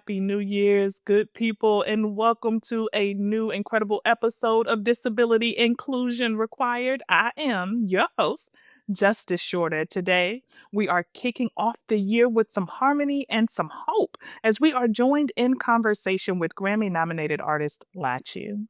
Happy New Year's, good people, and welcome to a new incredible episode of Disability Inclusion Required. I am your host, Justice Shorter. Today, we are kicking off the year with some harmony and some hope as we are joined in conversation with Grammy-nominated artist Lachi.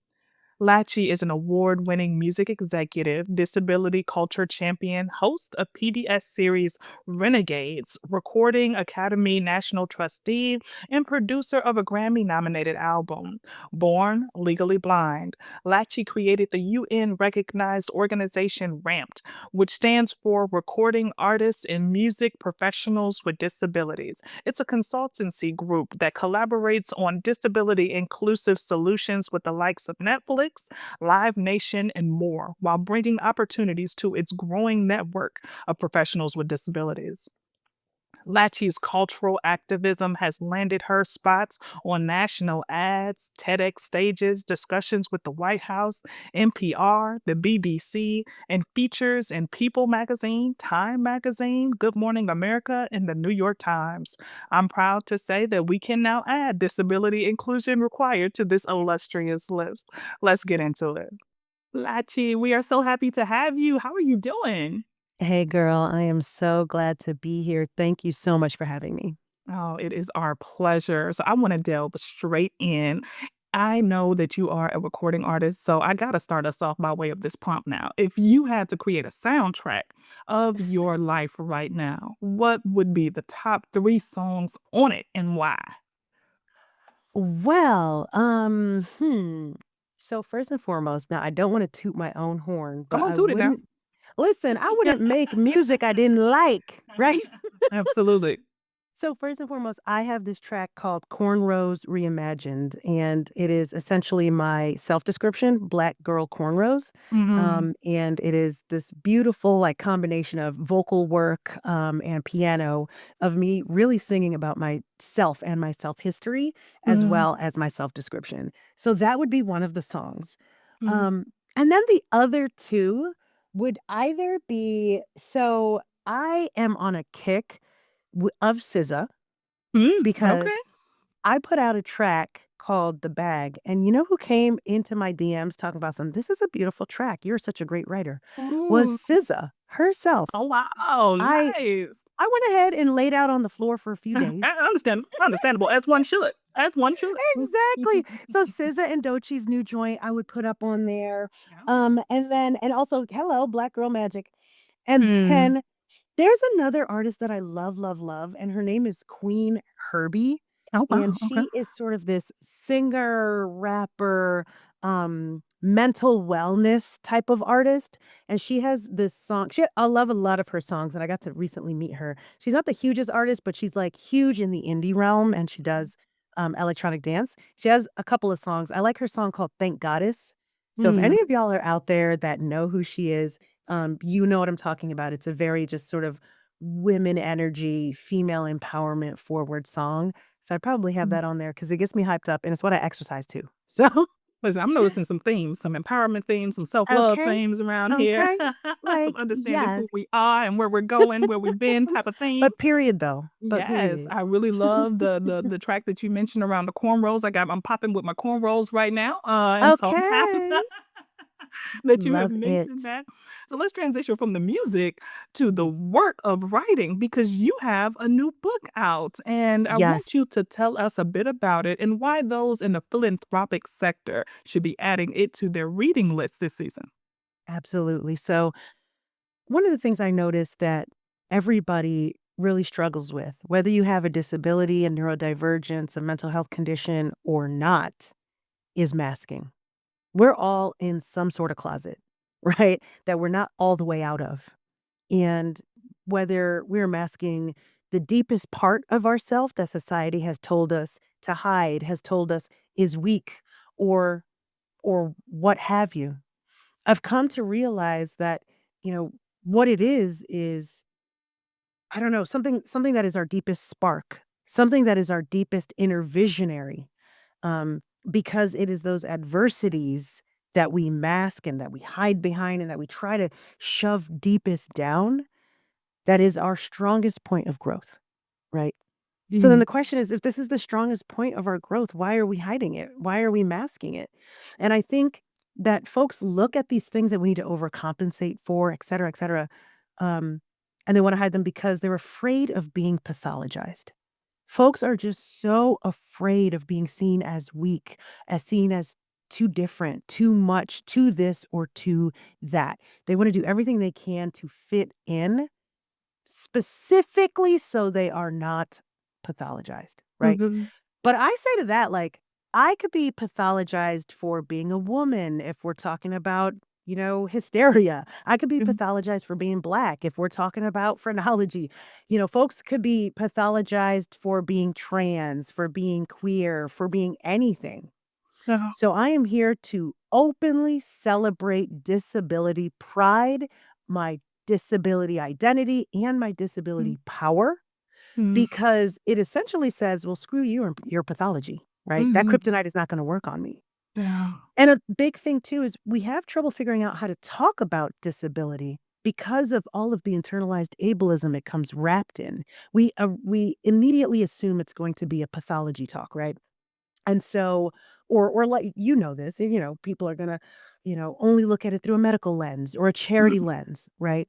Lachi is an award winning music executive, disability culture champion, host of PBS series Renegades, Recording Academy National Trustee, and producer of a Grammy nominated album. Born legally blind, Lachi created the UN recognized organization RAMPed, which stands for Recording Artists and Music Professionals with Disabilities. It's a consultancy group that collaborates on disability inclusive solutions with the likes of Netflix, Live Nation, and more, while bringing opportunities to its growing network of professionals with disabilities. Lachi's cultural activism has landed her spots on national ads, TEDx stages, discussions with the White House, NPR, the BBC, and features in People magazine, Time magazine, Good Morning America, and the New York Times. I'm proud to say that we can now add disability inclusion required to this illustrious list. Let's get into it. Lachi, we are so happy to have you. How are you doing? Hey girl, I am so glad to be here. Thank you so much for having me. Oh, it is our pleasure. So I want to delve straight in. I know that you are a recording artist, so I got to start us off by way of this prompt now. If you had to create a soundtrack of your life right now, what would be the top three songs on it and why? Well, So first and foremost, now I don't want to toot my own horn, Come but on, I do it now. wouldn't listen, I wouldn't make music I didn't like, right? Absolutely. So first and foremost, I have this track called Cornrows Reimagined, and it is essentially my self-description, Black Girl Cornrows. Mhm. And it is this beautiful like combination of vocal work and piano of me really singing about myself and my self-history as Mhm. well as my self-description. So that would be one of the songs. Mhm. Um, and then the other two would either be so I am on a kick of SZA because Okay. I put out a track called "The Bag," and you know who came into my DMs talking about something, "This is a beautiful track. You're such a great writer," was Ooh. SZA herself. Oh, wow. I Nice. I went ahead and laid out on the floor for a few days. Understandable, as one should, as one should. Exactly. So SZA and Doechie's new joint, I would put up on there. Yeah. And also, hello, Black Girl Magic. And Mm. then there's another artist that I love, love, love, and her name is Queen Herbie, Oh, and wow, okay. she is sort of this singer, rapper, mental wellness type of artist, and she has this song I love a lot of her songs, and I got to recently meet her. She's not the hugest artist, but she's, like, huge in the indie realm, and she does, electronic dance. She has a couple of songs. I like her song called "Thank Goddess." So if Mm. any of y'all are out there that know who she is, you know what I'm talking about. It's a very just sort of women energy, female empowerment forward song. So I probably have Mm. that on there because it gets me hyped up and it's what I exercise to. So, Listen, I'm noticing some themes, some empowerment themes, some self-love okay. themes around here, Okay. some Like, understanding yes. who we are and where we're going, where we've been type of theme. But period though. But Yes, period. I really love the track that you mentioned around the cornrows. I'm popping with my cornrows right now, and so I'm happy Okay. that you have Love mentioned it. that. So let's transition from the music to the work of writing because you have a new book out, and I Yes, want you to tell us a bit about it and why those in the philanthropic sector should be adding it to their reading list this season. absolutely. So one of the things I noticed that everybody really struggles with, whether you have a disability, a neurodivergence, a mental health condition or not, is masking. We're all in some sort of closet, right? That we're not all the way out of. And whether we're masking the deepest part of ourself that society has told us to hide, has told us is weak or or what have you. I've come to realize that, you know, what it is I don't know, something that is our deepest spark, something that is our deepest inner visionary, because it is those adversities that we mask and that we hide behind and that we try to shove deepest down that is our strongest point of growth, right? So then Mm. the question is, if this is the strongest point of our growth, why are we hiding it? Why are we masking it? And I think that folks look at these things that we need to overcompensate for, et cetera, um, and they want to hide them because they're afraid of being pathologized. Folks are just so afraid of being seen as weak, as seen as too different, too much, too this or too that. They want to do everything they can to fit in specifically so they are not pathologized, right? Mhm. But I say to that, like, I could be pathologized for being a woman if we're talking about, hysteria. I could be Mhm. pathologized for being Black if we're talking about phrenology. Folks could be pathologized for being trans, for being queer, for being anything. Yeah. So I am here to openly celebrate disability pride, my disability identity, and my Mm. disability power Mm. because it essentially says, well, screw you and your pathology, right? That Mhm. kryptonite is not going to work on me. Yeah. And a big thing too is we have trouble figuring out how to talk about disability because of all of the internalized ableism it comes wrapped in. We immediately assume it's going to be a pathology talk, right? And so or like this, people are going to, only look at it through a medical lens or a charity Mm. lens, right?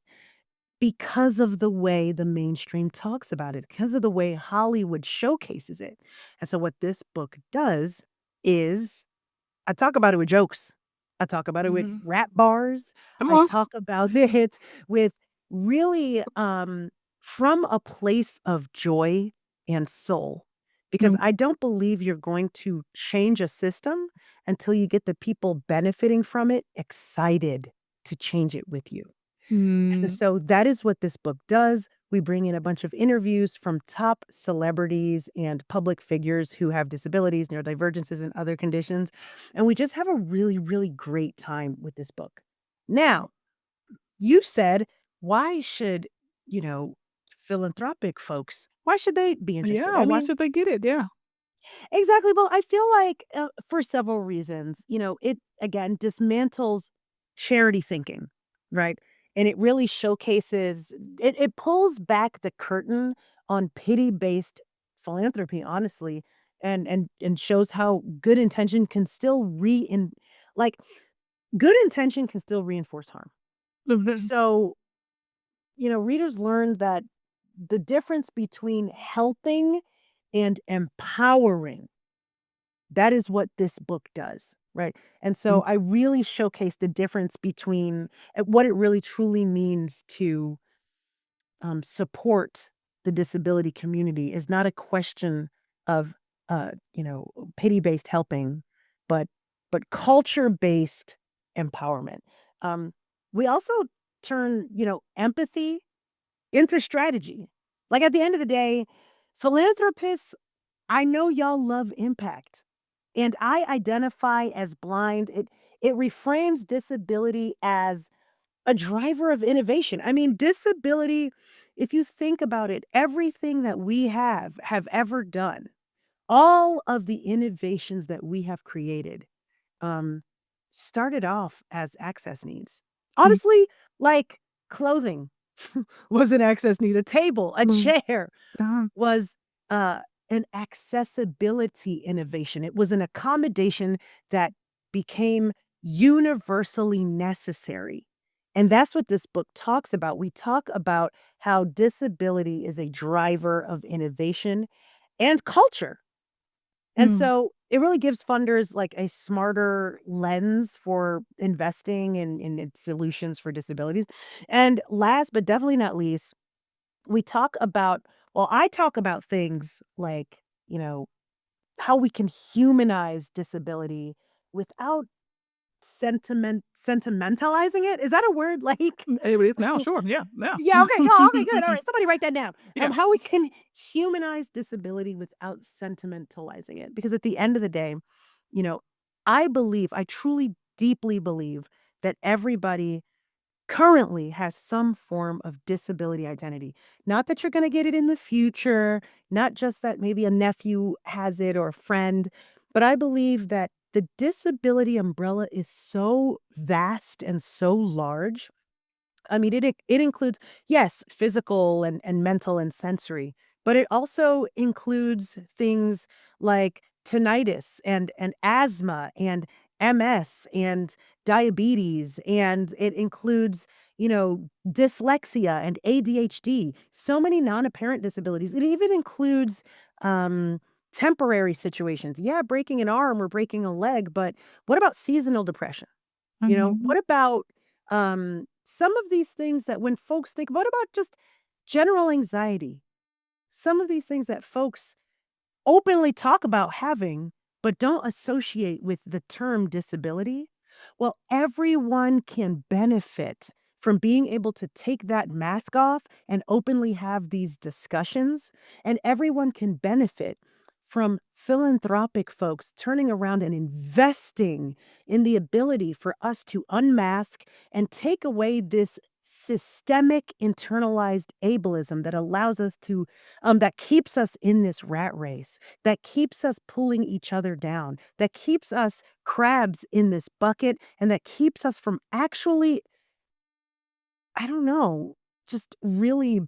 Because of the way the mainstream talks about it, because of the way Hollywood showcases it. And so what this book does is I talk about it with jokes. I talk about it with Mhm. rap bars. Come I on. talk about it with really from a place of joy and soul. Because Mm. I don't believe you're going to change a system until you get the people benefiting from it excited to change it with you. And Mm. so that is what this book does. We bring in a bunch of interviews from top celebrities and public figures who have disabilities, neurodivergences, and other conditions. And we just have a really, really great time with this book. Now, you said, why should, you know, philanthropic folks, why should they be interested? Yeah, I why mean, should they get it? Yeah. exactly. Well, I feel like for several reasons, it again dismantles charity thinking, right? And it really showcases it pulls back the curtain on pity-based philanthropy, honestly, and shows how good intention can still like good intention can still reinforce harm. Mhm. So, readers learn that the difference between helping and empowering, that is what this book does, right? And Mm. so I really showcase the difference between what it really truly means to support the disability community is not a question of, pity-based helping, but culture-based empowerment. Um, we also turn, empathy into strategy. Like at the end of the day, philanthropists, I know y'all love impact. And I identify as blind. It reframes disability as a driver of innovation. I mean, disability, if you think about it, everything that we have ever done, all of the innovations that we have created, um, started off as access needs. Mm. Honestly, like clothing was an access need, a table, a Mm. chair Uh, was, uh, an accessibility innovation. It was an accommodation that became universally necessary, and that's what this book talks about. We talk about how disability is a driver of innovation and culture, and mm. so it really gives funders, like, a smarter lens for investing in solutions for disabilities, and last but definitely not least, we talk about I talk about things like, how we can humanize disability without sentimentalizing it. Is that a word? Like It is now, sure. Yeah, yeah. yeah, okay, cool, okay, good, alright, somebody write that down. Yeah. How we can humanize disability without sentimentalizing it, because at the end of the day, you know, I truly deeply believe that everybody currently has some form of disability identity. Not that you're gonna get it in the future, not just that maybe a nephew has it or a friend, but I believe that the disability umbrella is so vast and so large. I mean, it includes, yes, physical and mental and sensory, but it also includes things like tinnitus and asthma and MS and diabetes, and it includes, dyslexia and ADHD, so many non-apparent disabilities. It even includes, um, temporary situations. Yeah, breaking an arm or breaking a leg, but what about seasonal depression? Mhm. What about, some of these things that when folks think what about just general anxiety? Some of these things that folks openly talk about having, but don't associate with the term disability. Well, everyone can benefit from being able to take that mask off and openly have these discussions. And everyone can benefit from philanthropic folks turning around and investing in the ability for us to unmask and take away this systemic internalized ableism that allows us to that keeps us in this rat race, that keeps us pulling each other down, that keeps us crabs in this bucket, and that keeps us from actually, I don't know, just really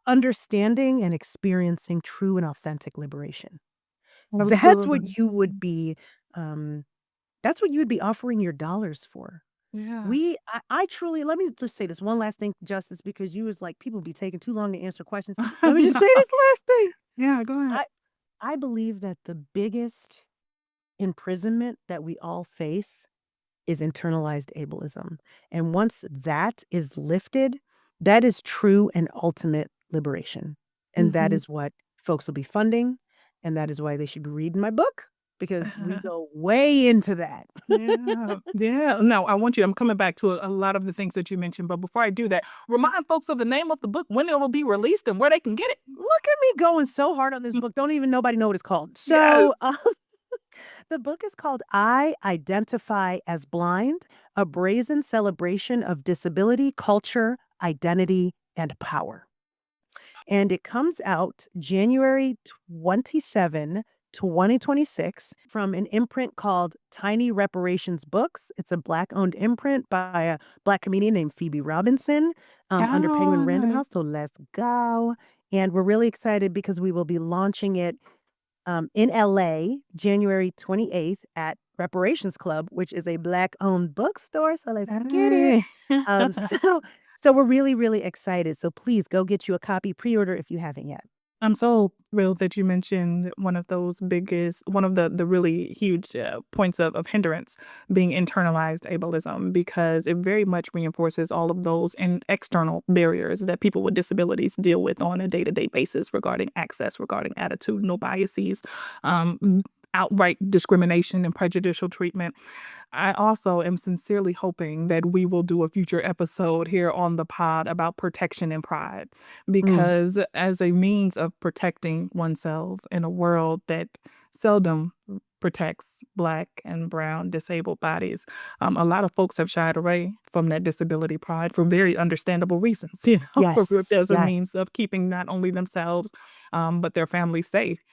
understanding and experiencing true and authentic liberation. That's what Absolutely. you would be, um, that's what you would be offering your dollars for. Yeah. I truly let me just say this one last thing, Justice, because you was like, people be taking too long to answer questions. Let me just No. say this last thing. Yeah, go ahead. I I believe that the biggest imprisonment that we all face is internalized ableism. And once that is lifted, that is true and ultimate liberation. And that Mhm. is what folks will be funding. And that is why they should be reading my book because we go way into that. Yeah, yeah. No, I want you I'm coming back to a lot of the things that you mentioned, but before I do that, remind folks of the name of the book, when it will be released, and where they can get it. Look at me going so hard on this book. Don't even nobody know what it's called. So, Yes. the book is called I Identify as Blind, A Brazen Celebration of Disability, Culture, Identity, and Power. And it comes out January 27, 2026, from an imprint called Tiny Reparations Books. It's a Black-owned imprint by a Black comedian named Phoebe Robinson, under Penguin Oh, Random nice. House, so let's go. And we're really excited because we will be launching it in LA, January 28th at Reparations Club, which is a Black-owned bookstore, so let's get it. Hey. So we're really, really excited, so please go get you a copy, pre-order if you haven't yet. I'm so thrilled that you mentioned one of the really huge points of hindrance being internalized ableism, because it very much reinforces all of those external barriers that people with disabilities deal with on a day-to-day basis regarding access, regarding attitudinal biases, outright discrimination and prejudicial treatment. I also am sincerely hoping that we will do a future episode here on the pod about protection and pride, Mm, because as a means of protecting oneself in a world that seldom protects Black and Brown disabled bodies, a lot of folks have shied away from that disability pride for very understandable reasons, for yes, as a means yes. of keeping not only themselves, but their families safe.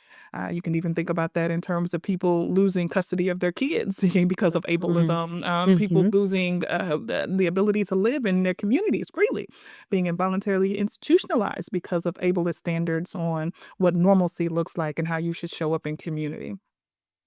You can even think about that in terms of people losing custody of their kids because of Mhm, ableism, people mhm. losing the ability to live in their communities freely, being involuntarily institutionalized because of ableist standards on what normalcy looks like and how you should show up in community.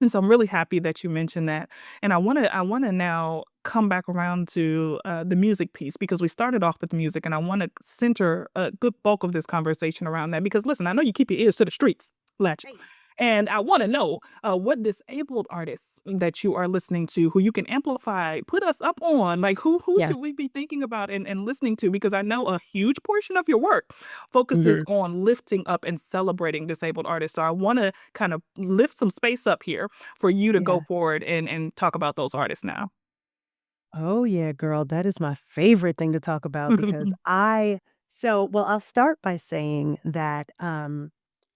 And so I'm really happy that you mentioned that. And I wanna now come back around to the music piece, because we started off with music, and I want to center a good bulk of this conversation around that. Because listen, I know you keep your ears to the streets, Latch. Right. And I want to know what disabled artists that you are listening to, who you can amplify, put us up on, like who Yes. should we be thinking about and listening to? Because I know a huge portion of your work focuses Mhm. on lifting up and celebrating disabled artists. So I want to kind of lift some space up here for you to go Yeah. forward and talk about those artists now. Oh, yeah, girl. That is my favorite thing to talk about because I'll start by saying that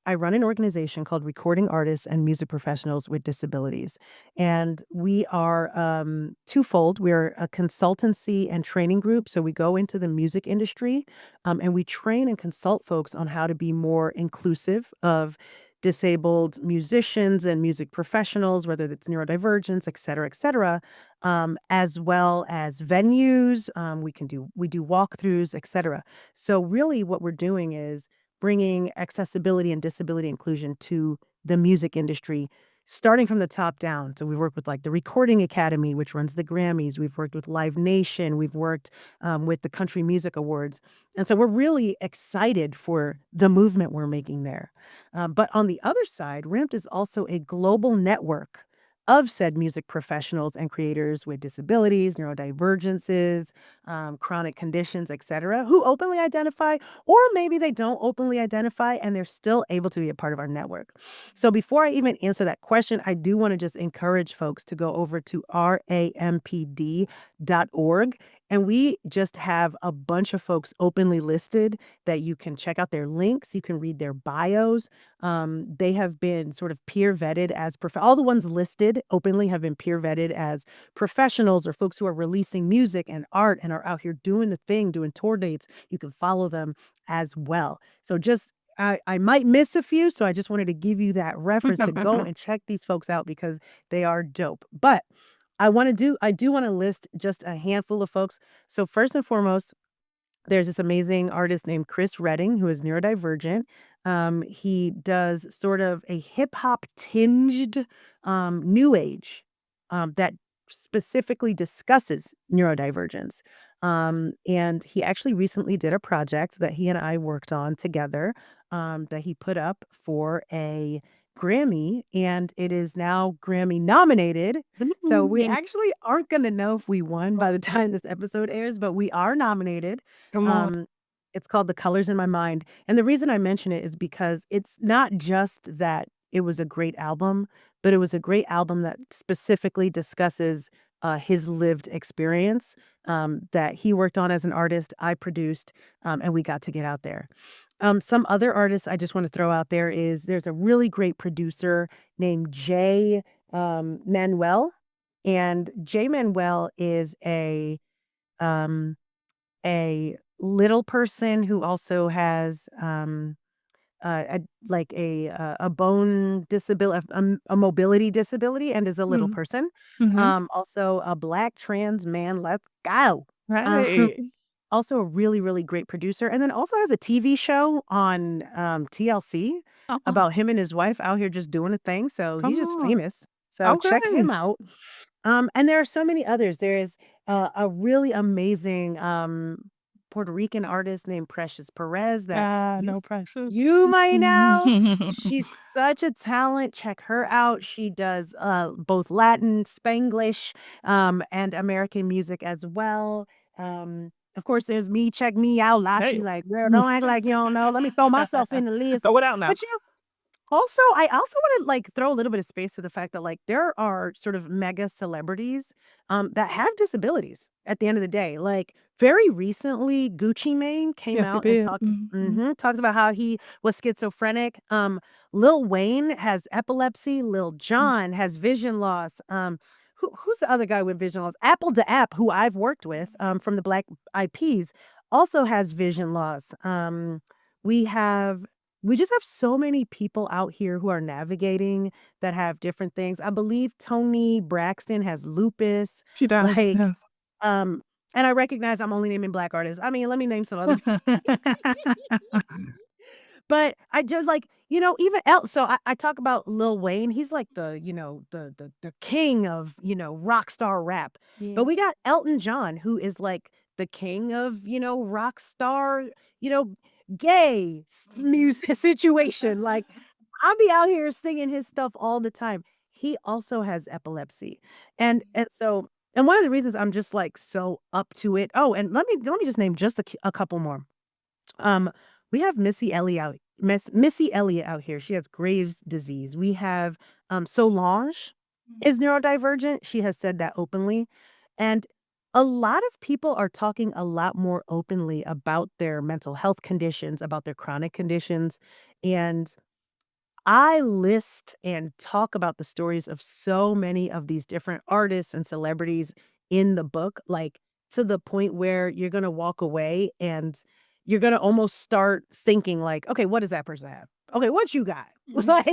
I run an organization called Recording Artists and Music Professionals with Disabilities. And we are twofold. We're a consultancy and training group. So we go into the music industry and we train and consult folks on how to be more inclusive of disabled musicians and music professionals, whether it's neurodivergence, et cetera, as well as venues. We do walkthroughs, etc. So really, what we're doing is bringing accessibility and disability inclusion to the music industry, starting from the top down. So we work with like the Recording Academy, which runs the Grammys. We've worked with Live Nation. We've worked with the Country Music Awards. And so we're really excited for the movement we're making there. But on the other side, RIMP is also a global network of said music professionals and creators with disabilities, neurodivergences, chronic conditions, etc., who openly identify, or maybe they don't openly identify and they're still able to be a part of our network. So before I even answer that question, I do want to just encourage folks to go over to rampd.org. And we just have a bunch of folks openly listed that you can check out their links. You can read their bios. They have been sort of peer vetted as all the ones listed openly have been peer vetted as professionals or folks who are releasing music and art and are out here doing the thing, doing tour dates. You can follow them as well. So just I might miss a few, so I just wanted to give you that reference to go and check these folks out because they are dope. But I do want to list just a handful of folks. So first and foremost, there's this amazing artist named Chris Redding who is neurodivergent. He does sort of a hip hop tinged new age that specifically discusses neurodivergence. And he actually recently did a project that he and I worked on together that he put up for a Grammy, and it is now Grammy nominated. So we Mm, actually aren't going to know if we won by the time this episode airs, but we are nominated. come on. Um, it's called The Colors in My Mind. And the reason I mention it is because it's not just that it was a great album, but it was a great album that specifically discusses his lived experience that he worked on as an artist, I produced, and we got to get out there. Some other artists I just want to throw out there is there's a really great producer named Jay Manuel, and Jay Manuel is um, a little person who also has a like a bone disability, a mobility disability, and is a little Mm, person. mhm. Also a Black trans man. Let's go. Um, Right. also a really, really great producer, and then also has a TV show on, TLC Uh-uh. about him and his wife out here just doing a thing, so he's Come just on. famous. So check Okay. him out. And there are so many others. There is, a really amazing, Puerto Rican artist named Precious Perez that you No pressure. you might know. She's such a talent. Check her out. She does, both Latin, Spanglish, and American music as well. Of course, there's me. Check me out, Hey. Lachi. Like, girl, don't act like you don't know. Let me throw myself in the list. Throw it out now. But I also wanna, like, throw a little bit of space to the fact that, like, there are sort of mega celebrities, that have disabilities at the end of the day. Like, very recently, Gucci Mane came Yes, he out and did. Mhm. talks about how he was schizophrenic. Lil Wayne has epilepsy. Lil Mm. Jon has vision loss. Who's the other guy with vision loss? Apple de App, who I've worked with, from the Black Eyed Peas, also has vision loss. We have we just have so many people out here who are navigating that have different things. I believe Tony Braxton has lupus, She does, like, yes. um, and I recognize I'm only naming Black artists. I mean, let me name some others. But I just like, even so I talk about Lil Wayne. He's like the king of, rock star rap. But Yeah. we got Elton John, who is like the king of, rock star, you know, music situation. Like I'll be out here singing his stuff all the time. He also has epilepsy. And one of the reasons I'm just like so up to it. Oh, and let me just name just a couple more. Um, we have Missy Elliott out here. She has Graves' disease. We have Solange is neurodivergent. She has said that openly. And a lot of people are talking a lot more openly about their mental health conditions, about their chronic conditions. And I list and talk about the stories of so many of these different artists and celebrities in the book, like to the point where you're going to walk away and you're gonna almost start thinking like, "Okay, what does that person have? Okay, what you got? Like,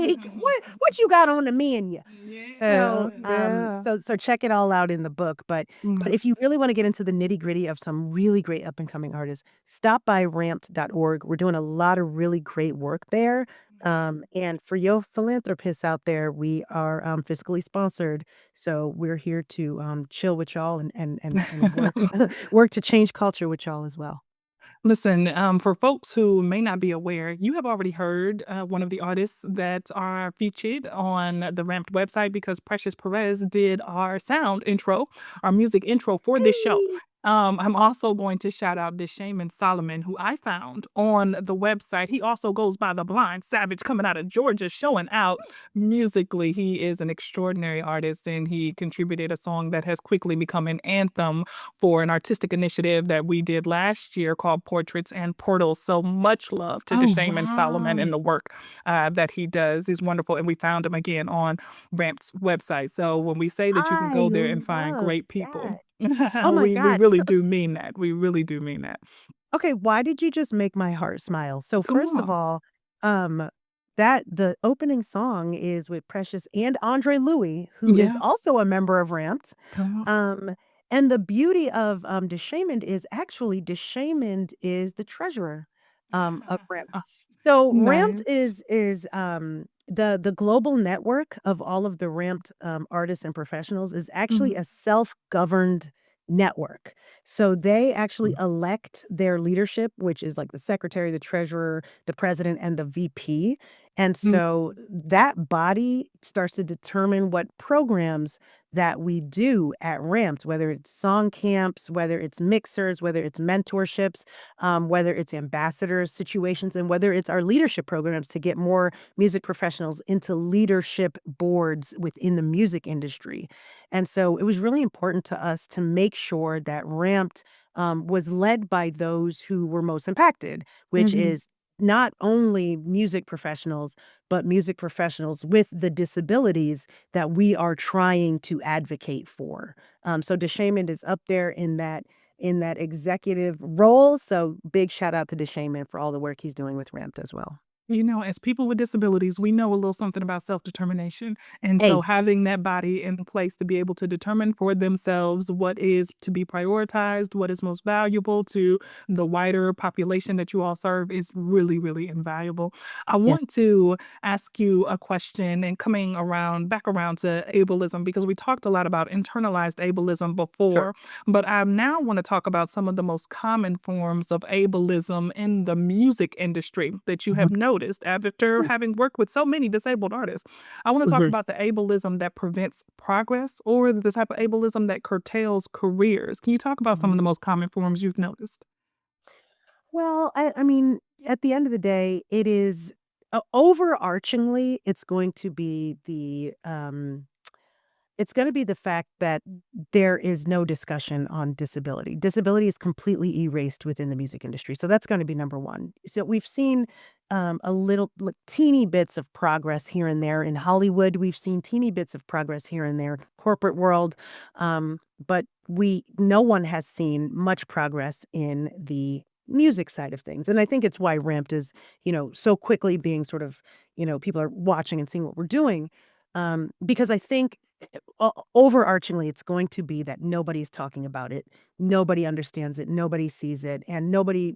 what you got on the menu?" Yeah, yeah. So check it all out in the book, but Mhm. if you really wanna get into the nitty-gritty of some really great up and coming artists, stop by ramped.org. We're doing a lot of really great work there, and for your philanthropists out there, we are, fiscally sponsored, so we're here to, chill with y'all and work work to change culture with y'all as well. Listen, for folks who may not be aware, you have already heard one of the artists that are featured on the Ramped website because Precious Perez did our sound intro, our music intro for this show. Hey. I'm also going to shout out this Shaman Solomon, who I found on the website. He also goes by the Blind Savage, coming out of Georgia, showing out musically. He is an extraordinary artist, and he contributed a song that has quickly become an anthem for an artistic initiative that we did last year called Portraits and Portals. So much love to Oh, Deshamin Solomon wow. and the work that he does is wonderful. And we found him again on Ramp's website. So when we say that you can I go there and find love great people, that. Oh my we god. really do mean that. We really do mean that. Okay, why did you just make my heart smile? So Come first of on. all, um, that the opening song is with Precious and Andre Louis, who is Yeah. also a member of Ramped. Come on. Um, and the beauty of Deshamed is actually Deshamed is the treasurer of Ramped. Uh, So Ramped nice. is the global network of all of the Ramped artists and professionals is actually Mhm. a self-governed network. So they actually elect their leadership, which is like the secretary, the treasurer, the president, and the VP. And Mhm. so that body starts to determine what programs that we do at Ramped, whether it's song camps, whether it's mixers, whether it's mentorships, whether it's ambassadors situations, and whether it's our leadership programs to get more music professionals into leadership boards within the music industry. And so it was really important to us to make sure that Ramped was led by those who were most impacted, which Mhm. is not only music professionals, but music professionals with the disabilities that we are trying to advocate for. So DeShaman is up there in that executive role. So big shout out to DeShaman for all the work he's doing with Ramped as well. You know, as people with disabilities, we know a little something about self-determination. And so Hey, having that body in place to be able to determine for themselves what is to be prioritized, what is most valuable to the wider population that you all serve is really, really invaluable. I yeah, want to ask you a question and coming around back around to ableism because we talked a lot about internalized ableism sure. before, but I now want to talk about some of the most common forms of ableism in the music industry that you have Mhm. noticed after having worked with so many disabled artists. I want to talk Mhm. about the ableism that prevents progress or the type of ableism that curtails careers. Can you talk about some of Mhm. the most common forms you've noticed? Well, I mean, at the end of the day, it is overarchingly, it's gonna be the fact that there is no discussion on disability. Disability is completely erased within the music industry, so that's gonna be number 1. So we've seen, a little teeny bits of progress here and there in Hollywood, we've seen teeny bits of progress here and there, corporate world, but we no one has seen much progress in the music side of things, and I think it's why Ramped is, so quickly being sort of, people are watching and seeing what we're doing, because I think overarchingly, it's going to be that nobody's talking about it. Nobody understands it. Nobody sees it. And nobody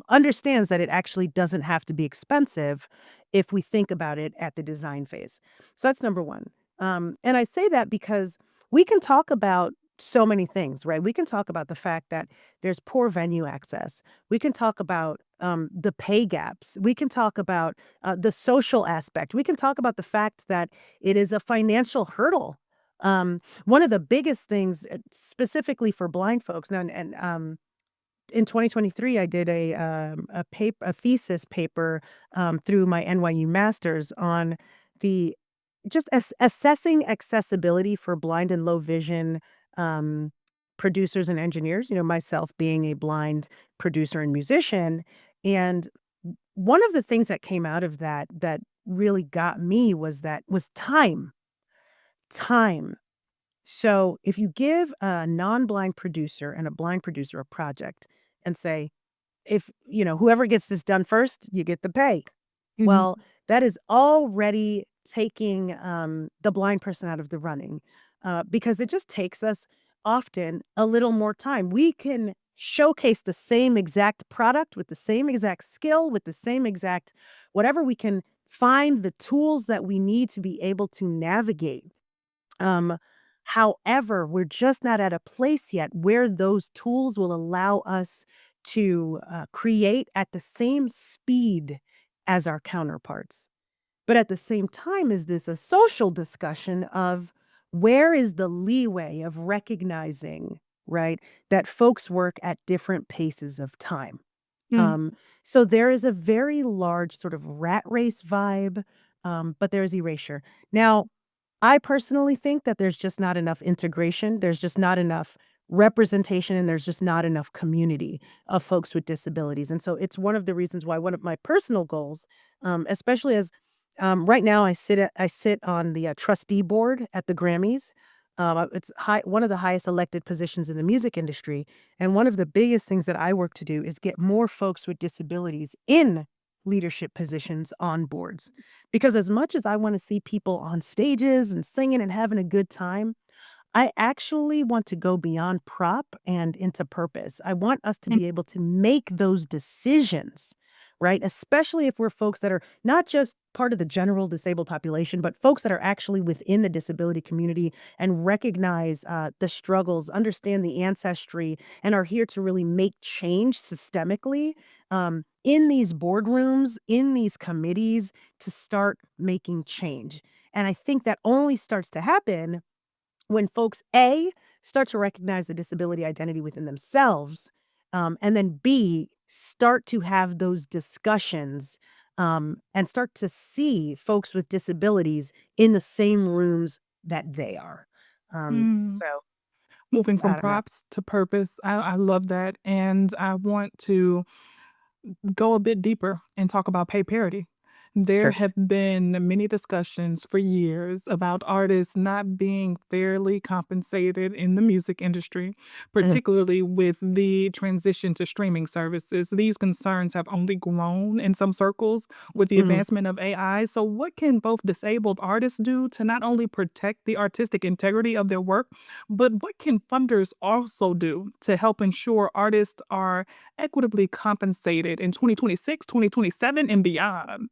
understands that it actually doesn't have to be expensive if we think about it at the design phase. So that's number one. And I say that because we can talk about so many things, right? We can talk about the fact that there's poor venue access. We can talk about the pay gaps. We can talk about the social aspect. We can talk about the fact that it is a financial hurdle. One of the biggest things, specifically for blind folks now in 2023, I did a thesis paper, through my NYU master's on the just assessing accessibility for blind and low vision, um, producers and engineers, myself being a blind producer and musician, and one of the things that came out of that really got me was time. Time. So if you give a non-blind producer and a blind producer a project and say, if, whoever gets this done first, you get the pay. Mhm. Well, that is already taking the blind person out of the running, because it just takes us often a little more time. We can showcase the same exact product with the same exact skill, with the same exact whatever. We can find the tools that we need to be able to navigate. Um, However, we're just not at a place yet where those tools will allow us to create at the same speed as our counterparts. But at the same time, is this a social discussion of where is the leeway of recognizing, right, that folks work at different paces of time? Mm. Um, so there is a very large sort of rat race vibe, but there is erasure. Now, I personally think that there's just not enough integration. There's just not enough representation and there's just not enough community of folks with disabilities. And so it's one of the reasons why one of my personal goals, especially as right now I sit on the trustee board at the Grammys. It's one of the highest elected positions in the music industry. And one of the biggest things that I work to do is get more folks with disabilities in leadership positions on boards. Because as much as I want to see people on stages and singing and having a good time, I actually want to go beyond prop and into purpose. I want us to Mm. be able to make those decisions, right? Especially if we're folks that are not just part of the general disabled population, but folks that are actually within the disability community and recognize the struggles, understand the ancestry, and are here to really make change systemically in these boardrooms, in these committees to start making change. And I think that only starts to happen when folks A, start to recognize the disability identity within themselves, and then B, start to have those discussions, and start to see folks with disabilities in the same rooms that they are. Mm. So Moving I from don't know. props to purpose. I love that, and I want to go a bit deeper and talk about pay parity. There Sure. have been many discussions for years about artists not being fairly compensated in the music industry, Mhm, particularly with the transition to streaming services. These concerns have only grown in some circles with the mhm. advancement of AI. So, what can both disabled artists do to not only protect the artistic integrity of their work, but what can funders also do to help ensure artists are equitably compensated in 2026, 2027, and beyond?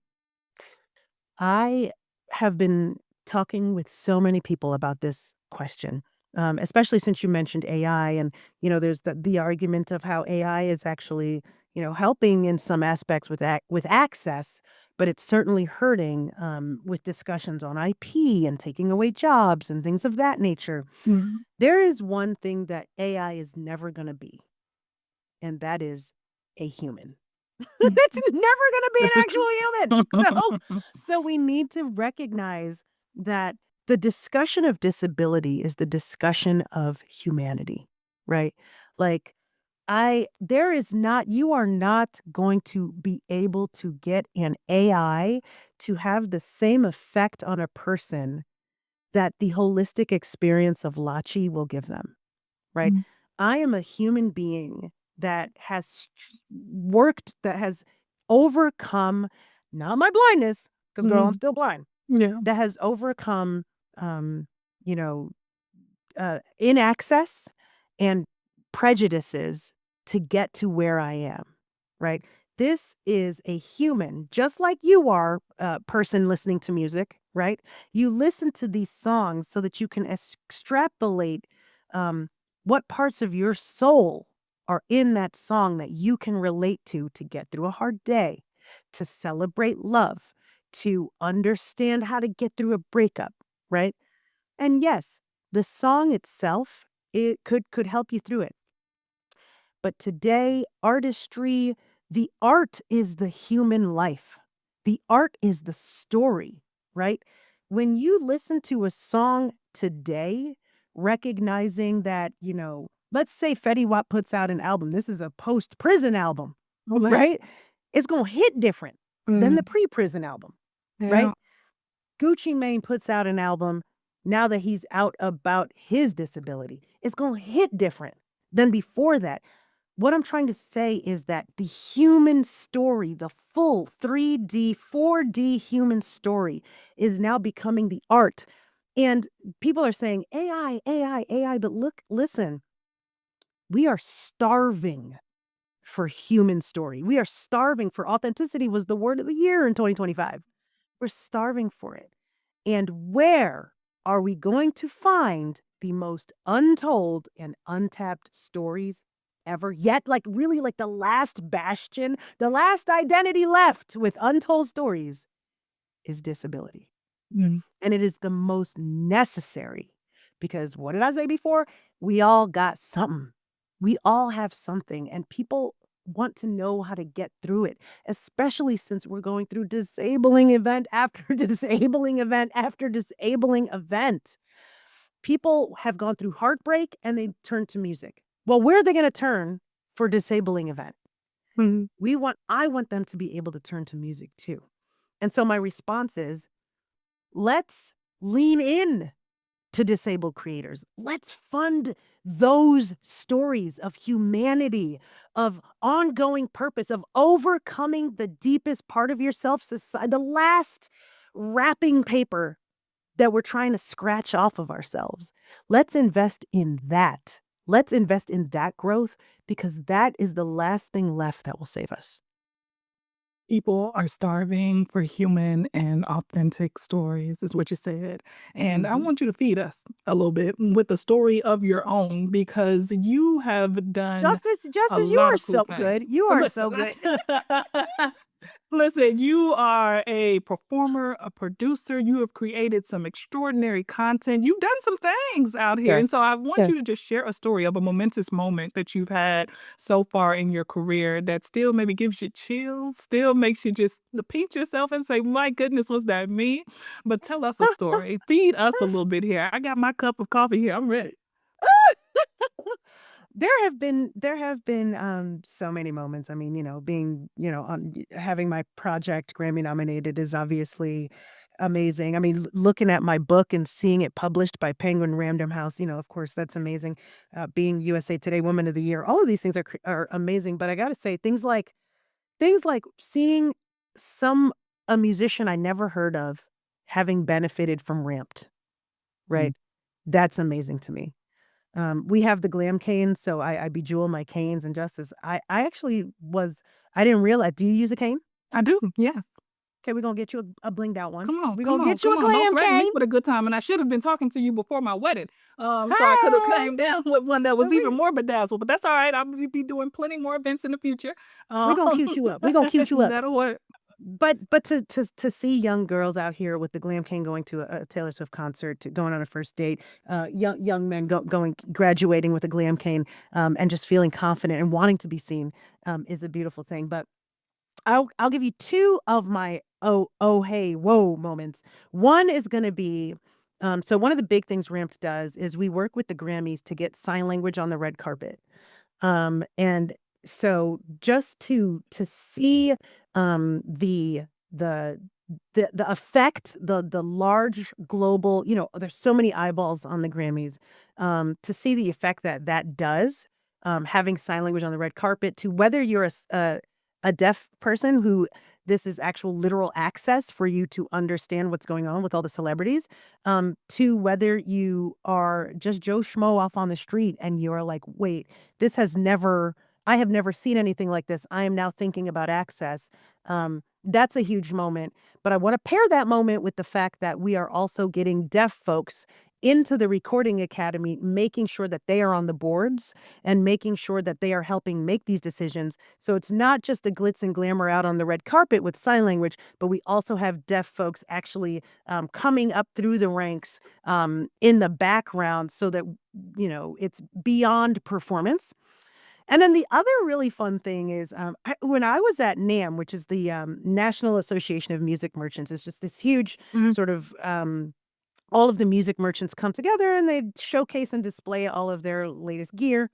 I have been talking with so many people about this question, especially since you mentioned AI. And, there's the argument of how AI is actually, helping in some aspects with access, but it's certainly hurting with discussions on IP and taking away jobs and things of that nature. Mhm. There is one thing that AI is never going to be, and that is a human. Mm. It's never gonna be This an is true. actual human. So we need to recognize that the discussion of disability is the discussion of humanity, right? Like, there is not you are not going to be able to get an AI to have the same effect on a person that the holistic experience of Lachi will give them. Right? Mm. I am a human being that has worked, that has overcome not my blindness, because girl, I'm Mm. still blind, Yeah. that has overcome, um, you know, inaccess and prejudices to get to where I am, right? This is a human, just like you are, a person listening to music, right? You listen to these songs so that you can extrapolate um, what parts of your soul are in that song that you can relate to get through a hard day, to celebrate love, to understand how to get through a breakup, right? And yes, the song itself, it could help you through it. But today, artistry, the art is the human life. The art is the story, right? When you listen to a song today, recognizing that, let's say Fetty Wap puts out an album. This is a post-prison album, Okay. right? It's gonna hit different than the Mm. pre-prison album, Yeah. right? Gucci Mane puts out an album now that he's out about his disability. It's gonna hit different than before that. What I'm trying to say is that the human story, the full 3D, 4D human story is now becoming the art. And people are saying AI, AI, AI, but look, listen, we are starving for human story. We are starving for authenticity was the word of the year in 2025. We're starving for it. And where are we going to find the most untold and untapped stories ever yet? Like, really, like the last bastion, the last identity left with untold stories is disability. Mm. And it is the most necessary because what did I say before? We all got something. We all have something, and people want to know how to get through it, especially since we're going through disabling event after disabling event after disabling event. People have gone through heartbreak and they turn to music. Well, where are they going to turn for disabling event? Mhm. I want them to be able to turn to music too. And so my response is let's lean in to disabled creators. Let's fund those stories of humanity, of ongoing purpose, of overcoming the deepest part of yourself, the last wrapping paper that we're trying to scratch off of ourselves. Let's invest in that. Let's invest in that growth because that is the last thing left that will save us. People are starving for human and authentic stories, is what you said. And I Mhm. want you to feed us a little bit with a story of your own because you have done a Justice, you lot are of cool so good. things. You are Listen, so good. listen, you are a performer, a producer. You have created some extraordinary content. You've done some things out here. Sure. And so I want Sure. you to just share a story of a momentous moment that you've had so far in your career that still maybe gives you chills, still makes you just pinch yourself and say, my goodness, was that me? But tell us a story. Feed us a little bit here. I got my cup of coffee here. I'm ready. There have been so many moments. I mean, being, on having my project Grammy-nominated is obviously amazing. I mean, looking at my book and seeing it published by Penguin Random House, of course, that's amazing. Being USA Today Woman of the Year, all of these things are amazing. But I got to say, things like seeing some a musician I never heard of having benefited from Ramped, Mm. right? That's amazing to me. We have the glam canes, so I bejewel my canes and justice. I actually I didn't realize. Do you use a cane? I do. Yes. Okay, we're gonna get you a blinged out one. Come on, We're come gonna on, get you come a on. Don't glam threaten me cane. with a good time. And I should have been talking to you before my wedding. So I could have Hey, came down with one that was even we more bedazzled. But that's all right. I'll be doing plenty more events in the future. we Um, gonna cute you up. We gonna cute you up. that'll work. But to see young girls out here with the glam cane going to a Taylor Swift concert, to going on a first date, young men going graduating with a glam cane, and just feeling confident and wanting to be seen, is a beautiful thing. But I'll give you 2 of my "Oh, hey, whoa" moments. One is gonna be, so one of the big things Ramped does is we work with the Grammys to get sign language on the red carpet. And so just to see, the the the effect, the large global, there's so many eyeballs on the Grammys, to see the effect that that does, having sign language on the red carpet, to whether you're a deaf person who this is actual literal access for you to understand what's going on with all the celebrities, to whether you are just Joe Schmo off on the street and you're like, wait, this has never I have never seen anything like this. I am now thinking about access. That's a huge moment. But I want to pair that moment with the fact that we are also getting deaf folks into the Recording Academy, making sure that they are on the boards and making sure that they are helping make these decisions. So it's not just the glitz and glamour out on the red carpet with sign language, but we also have deaf folks actually, coming up through the ranks, in the background so that, it's beyond performance. And then the other really fun thing is, when I was at NAMM, which is the, National Association of Music Merchants, it's just this huge Mhm. sort of, all of the music merchants come together and they showcase and display all of their latest gear.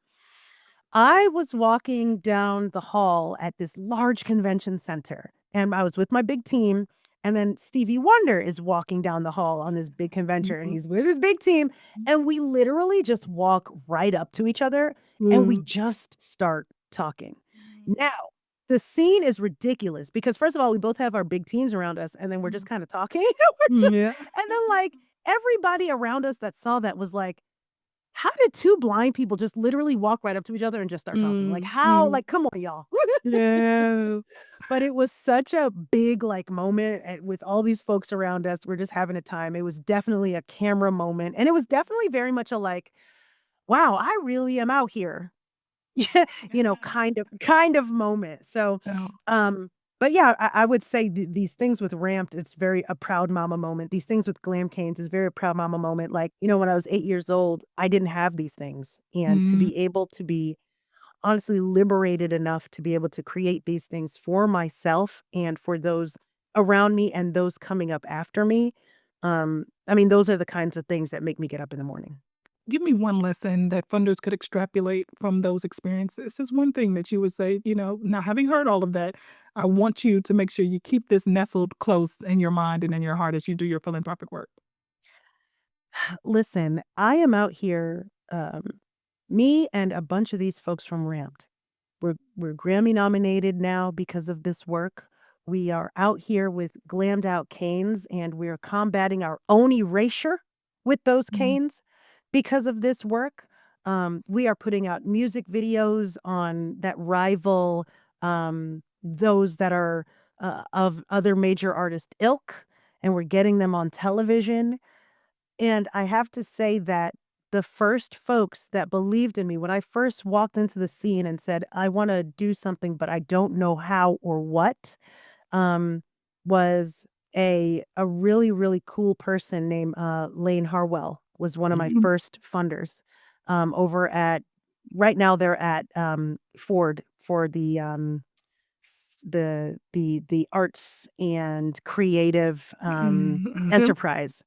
I was walking down the hall at this large convention center, and I was with my big team, and then Stevie Wonder is walking down the hall on this big convention, and Mhm. he's with his big team, and we literally just walk right up to each other, and we Mhm. just start talking. Mm. Now, the scene is ridiculous because first of all, we both have our big teams around us, and then we're just Mhm. kinda talking. We're Yeah. and then, like, everybody around us that saw that was like, "How did 2 blind people just literally walk right up to each other and just start talking? Like, Mm, how mm. like, come on, y'all." Yeah. But it was such a big, like, moment, and with all these folks around us, we're just having a time. It was definitely a camera moment, and it was definitely very much a, like, "Wow, I really am out here." Yeah, kind of moment. So, Yeah. um, but yeah, I would say these things with Ramped, it's very a proud mama moment. These things with Glam Canes is very a proud mama moment. Like, when I was 8 years old, I didn't have these things, and to Mm. be able to be honestly liberated enough to be able to create these things for myself and for those around me and those coming up after me, I mean, those are the kinds of things that make me get up in the morning. Give me one lesson that funders could extrapolate from those experiences. Just one thing that you would say, now having heard all of that, I want you to make sure you keep this nestled close in your mind and in your heart as you do your philanthropic work. Listen, I am out here, me and a bunch of these folks from Ramped. We're Grammy nominated now because of this work. We are out here with glammed out canes, and we're combating our own erasure with those Mhm. canes because of this work. We are putting out music videos on that rival those that are of other major artist ilk, and we're getting them on television. And I have to say that the first folks that believed in me when I first walked into the scene and said, "I wanna do something, but I don't know how or what," um, was a really, really cool person named, Lane Harwell was one of my Mhm. first funders, over at right now they're at, Ford for the arts and creative, Mhm. enterprise.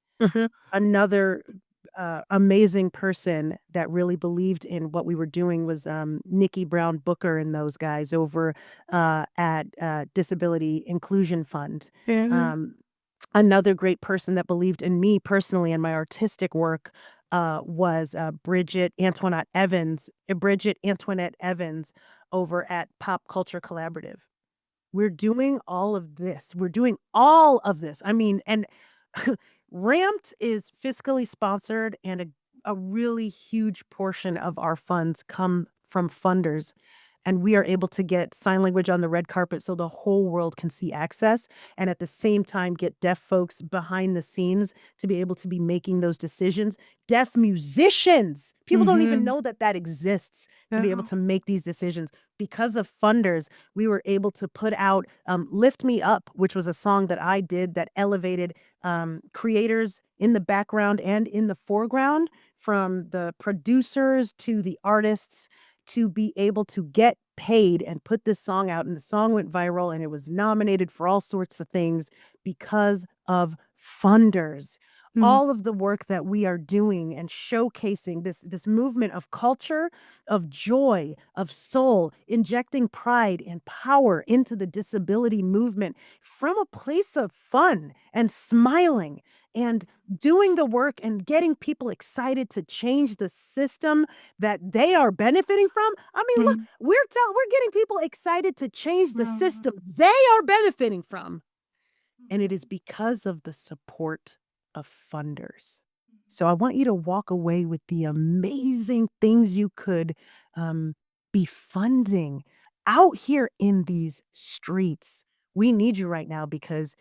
Another, amazing person that really believed in what we were doing was, Nikki Brown Booker and those guys over, at, Disability Inclusion Fund. Yeah. Um, Another great person that believed in me personally and my artistic work, was, Bridget Antoinette Evans over at Pop Culture Collaborative. We're doing all of this. We're doing all of this. I mean, and Ramped is fiscally sponsored, and a really huge portion of our funds come from funders, and we are able to get sign language on the red carpet so the whole world can see access, and at the same time get deaf folks behind the scenes to be able to be making those decisions. Deaf musicians! People don't even Mhm. know that that exists to be able Yeah. to make these decisions. Because of funders, we were able to put out, "Lift Me Up," which was a song that I did that elevated, creators in the background and in the foreground, from the producers to the artists, to be able to get paid and put this song out, and the song went viral, and it was nominated for all sorts of things because of funders. Mhm. All of the work that we are doing and showcasing this movement of culture, of joy, of soul, injecting pride and power into the disability movement from a place of fun and smiling and doing the work and getting people excited to change the system that they are benefiting from. I mean, look, Mhm. we're getting people excited to change the Mhm. system they are benefiting from. And it is Mhm. because of the support of funders. So I want you to walk away with the amazing things you could, um, be funding out here in these streets. We need you right now because,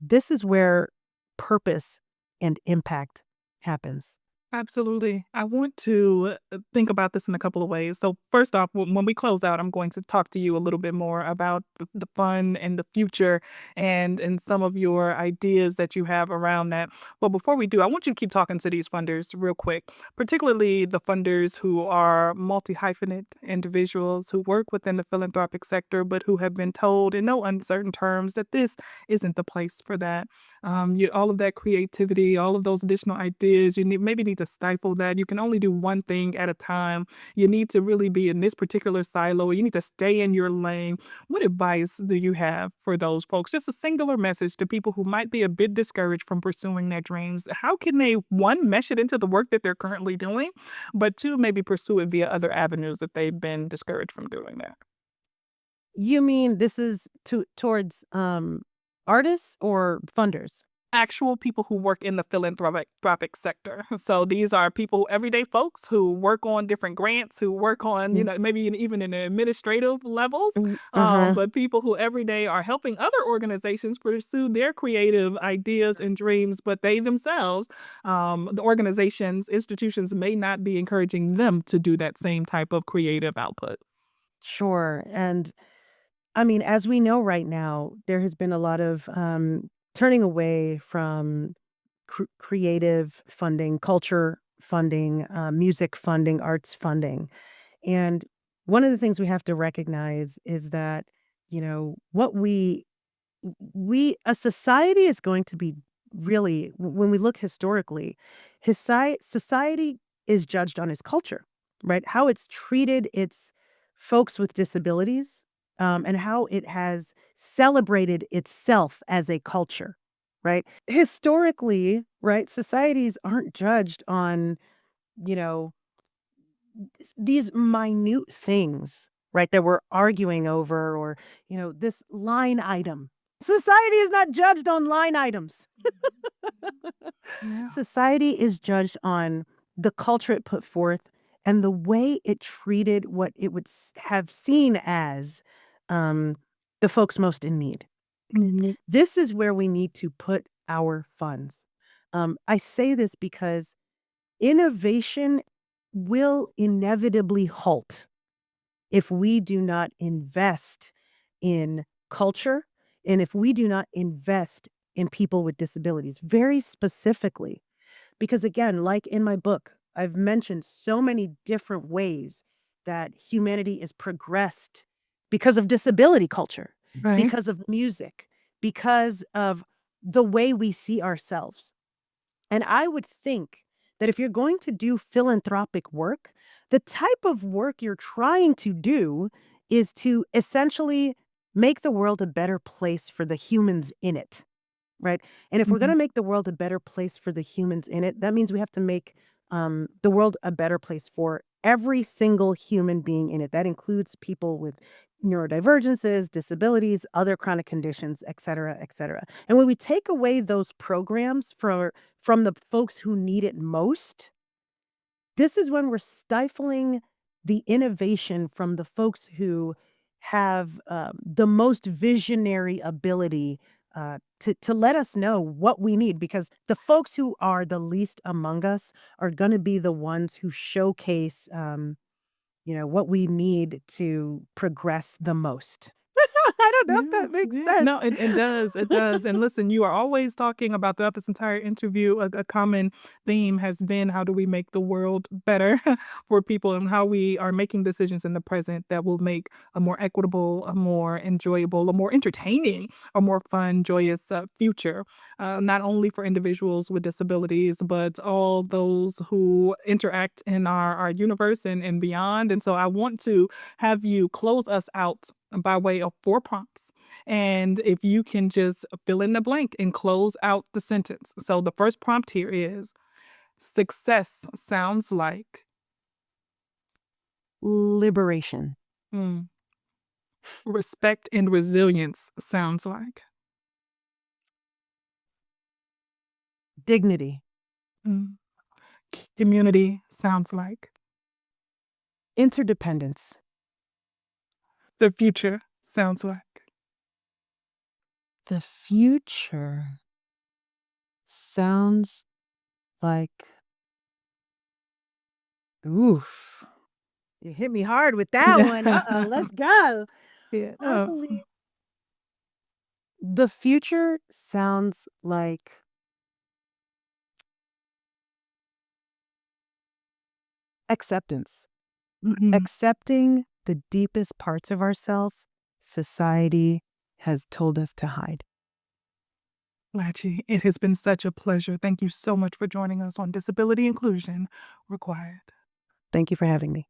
this is where purpose and impact happens. Absolutely. I want to think about this in a couple of ways. So, first off, when we close out, I'm going to talk to you a little bit more about the fun and the future and some of your ideas that you have around that. But before we do, I want you to keep talking to these funders real quick, particularly the funders who are multi hyphenate individuals who work within the philanthropic sector, but who have been told in no uncertain terms that this isn't the place for that. All of that creativity, all of those additional ideas, maybe need to to stifle that. You can only do one thing at a time. You need to really be in this particular silo. You need to stay in your lane. What advice do you have for those folks? Just a singular message to people who might be a bit discouraged from pursuing their dreams. How can they, one, mesh it into the work that they're currently doing, but two, maybe pursue it via other avenues if they've been discouraged from doing that? You mean this is towards, artists or funders? Actual people who work in the philanthropic sector. So these are people, everyday folks who work on different grants, who work on, Mm, maybe even in the administrative levels, uh-huh. but people who every day are helping other organizations pursue their creative ideas and dreams, but they themselves, the organizations, institutions may not be encouraging them to do that same type of creative output. Sure, and I mean, as we know right now, there has been a lot of, turning away from creative funding, culture funding, music funding, arts funding, and one of the things we have to recognize is that, what we a society is going to be really when we look historically, society is judged on its culture, right? How it's treated its folks with disabilities, and how it has celebrated itself as a culture, right? Historically, right, societies aren't judged on, you know, these minute things, right, that we're arguing over or, this line item. Society is not judged on line items. Yeah. Society is judged on the culture it put forth and the way it treated what it would have seen as um, the folks most in need. Mhm. This is where we need to put our funds. I say this because innovation will inevitably halt if we do not invest in culture and if we do not invest in people with disabilities, very specifically. Because again, like in my book, I've mentioned so many different ways that humanity is progressed because of disability culture, Right. because of music, because of the way we see ourselves. And I would think that if you're going to do philanthropic work, the type of work you're trying to do is to essentially make the world a better place for the humans in it. Right? And if we're Mhm. gonna make the world a better place for the humans in it, that means we have to make, the world a better place for every single human being in it. That includes people with neurodivergences, disabilities, other chronic conditions, et cetera, et cetera. And when we take away those programs from the folks who need it most, this is when we're stifling the innovation from the folks who have, the most visionary ability, to let us know what we need, because the folks who are the least among us are gonna be the ones who showcase, what we need to progress the most. I don't know if Yeah, that makes yeah. sense. No, it does, it does. And listen, you are always talking about throughout this entire interview, a common theme has been how do we make the world better for people and how we are making decisions in the present that will make a more equitable, a more enjoyable, a more entertaining, a more fun, joyous future, not only for individuals with disabilities, but all those who interact in our universe and beyond. And so I want to have you close us out by way of four prompts. And if you can just fill in the blank and close out the sentence. So the first prompt here is success sounds like, Liberation, mm, respect and resilience sounds like, dignity, mm, community sounds like, interdependence, the future sounds like. the future sounds like oof. You hit me hard with that one. Uh-oh, let's go. Yeah. I believe the future sounds like acceptance. Mhm. Accepting the deepest parts of ourselves society has told us to hide. Lachi, it has been such a pleasure. Thank you so much for joining us on Disability Inclusion Required. Thank you for having me.